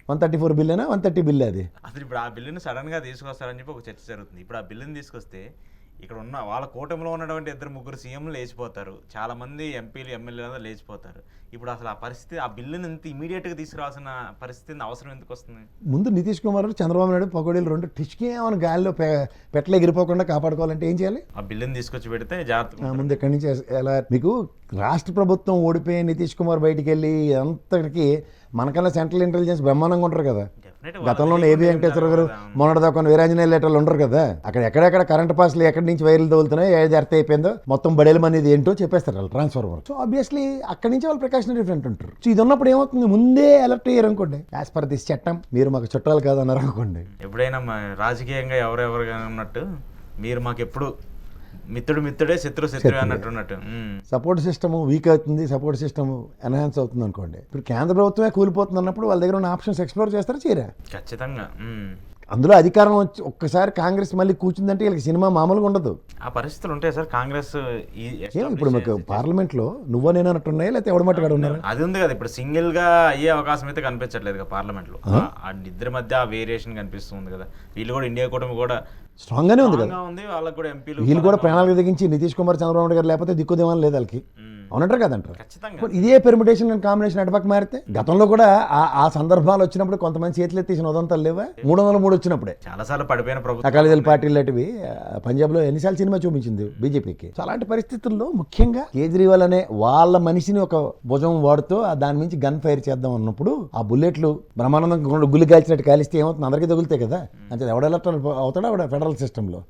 134 బిల్లేనా 130 bill అది. అసలు ఇప్పుడు ఆ బిల్లుని సడన్గా తీసుకొస్తారని చెప్పి ఒక చర్చ జరుగుతుంది. ఇప్పుడు ఆ బిల్లుని తీసుకొస్తే ఇక్కడ ఉన్న వాళ్ళ కూటమిలో ఉన్నటువంటి 2-3 సీఎంలు లేచిపోతారు, చాలా మంది ఎంపీలు ఎమ్మెల్యేలు లేచిపోతారు. ఇప్పుడు అసలు ఆ పరిస్థితి, ఆ బిల్లుని ఇంత ఇమీడియట్గా తీసుకురావాల్సిన పరిస్థితి అవసరం ఎందుకు వస్తుంది? ముందు నితీష్ కుమార్ చంద్రబాబు నాయుడు పకోడీలు రెండు టిష్కేమని గాలిలో పెట్టలు ఎగిరిపోకుండా కాపాడుకోవాలంటే ఏం చేయాలి? ఆ బిల్లుని తీసుకొచ్చి పెడితే జాగ్రత్తగా. ముందు ఎక్కడి నుంచి ఎలా మీకు రాష్ట్ర ప్రభుత్వం ఓడిపోయి నితీష్ కుమార్ బయటికి వెళ్ళి అంతటికి మనకన్నా సెంట్రల్ ఇంటెలిజెన్స్ బ్రహ్మాండంగా ఉంటారు కదా. గతంలో ఏబీ వెంకటేశ్వర గారు మొన్నటిదాకా వీరాంజనేయ లేటర్లు ఉండరు కదా. అక్కడ ఎక్కడెక్కడ కరెంట్ పాస్లు ఎక్కడి నుంచి వైర్లు తగులుతున్నాయి, ఏది అర్థం అయిపోయిందో మొత్తం బడేలం అనేది ఏంటో చెప్పేస్తారు వాళ్ళు ట్రాన్స్ఫార్మర్. సో ఆబ్వియస్లీ అక్కడి నుంచి వాళ్ళు ప్రికాషనరీ ఫ్రంట్ ఉంటారు. సో ఇది ఉన్నప్పుడు ఏమవుతుంది, ముందే అలర్ట్ అయ్యారు అనుకోండి, యాజ్ పర్ దిస్ చట్టం మీరు మాకు చుట్టాలు కాదన్నారు అనుకోండి. ఎప్పుడైనా రాజకీయంగా ఎవరెవరుగా ఉన్నట్టు మీరు మాకు ఎప్పుడు మిత్రుడే శత్రువే అన్నట్టు. సపోర్ట్ సిస్టమ్ వీక్ అవుతుంది, సపోర్ట్ సిస్టమ్ ఎన్హాన్స్ అవుతుంది అనుకోండి. ఇప్పుడు కేంద్ర ప్రభుత్వమే కూలిపోతుంది అన్నప్పుడు వాళ్ళ దగ్గర ఉన్న ఆప్షన్స్ ఎక్స్ప్లోర్ చేస్తారా చేయరా? ఖచ్చితంగా. అందులో అధికారం వచ్చి ఒక్కసారి కాంగ్రెస్ మళ్ళీ కూర్చుందంటే వీళ్ళకి సినిమా మామూలుగా ఉండదు. ఆ పరిస్థితులు ఉంటాయి సార్. కాంగ్రెస్ ఇప్పుడు మీకు పార్లమెంట్ లో నువ్వో నేను అన్నట్టున్నాయి, లేకపోతే ఎవడమట్టుగా ఉన్నారు? అది ఉంది కదా, ఇప్పుడు సింగిల్ గా అయ్యే అవకాశం అయితే కనిపించట్లేదు కదా పార్లమెంట్ లో. ఆ ఇద్దరి మధ్య ఆ వేరియేషన్ కనిపిస్తుంది కదా. వీళ్ళు కూడా ఇండియా కూటమి కూడా స్ట్రాంగ్ గానే ఉంది కదా. వాళ్ళకి కూడా ఎంపీలు వీళ్ళు కూడా ప్రణాళిక తెగించి నితీష్ కుమార్ చంద్రబాబు గారు లేకపోతే దిక్కుదేమని లేదు వాళ్ళకి, అవునంటారు కదంటారు. ఇదే పెర్మిటేషన్ అండ్ కాంబినేషన్ అటుపక్క మారితే గతంలో కూడా ఆ సందర్భాలు వచ్చినప్పుడు కొంతమంది చేతులు ఎత్తేసిన ఉదంతాలు లేవా? 303 వచ్చినప్పుడే చాలా సార్లు పడిపోయిన ప్రభుత్వం అకాలీదళ పార్టీలు లాంటివి పంజాబ్ లో ఎన్నిసార్లు సినిమా చూపించింది బీజేపీకి. సో అలాంటి పరిస్థితుల్లో ముఖ్యంగా కేజ్రీవాల్ అనే వాళ్ళ మనిషిని ఒక భుజం వాడుతూ దాని నుంచి గన్ ఫైర్ చేద్దాం అన్నప్పుడు ఆ బుల్లెట్లు బ్రహ్మానందం గుళ్ళు కాల్చినట్టు కాలిస్తే ఏమవుతుంది, అందరికీ తగులుతాయి కదా. అంటే ఎవడ ఎలక్ట్ అవుతాడా ఫెడరల్ సిస్టమ్ లో.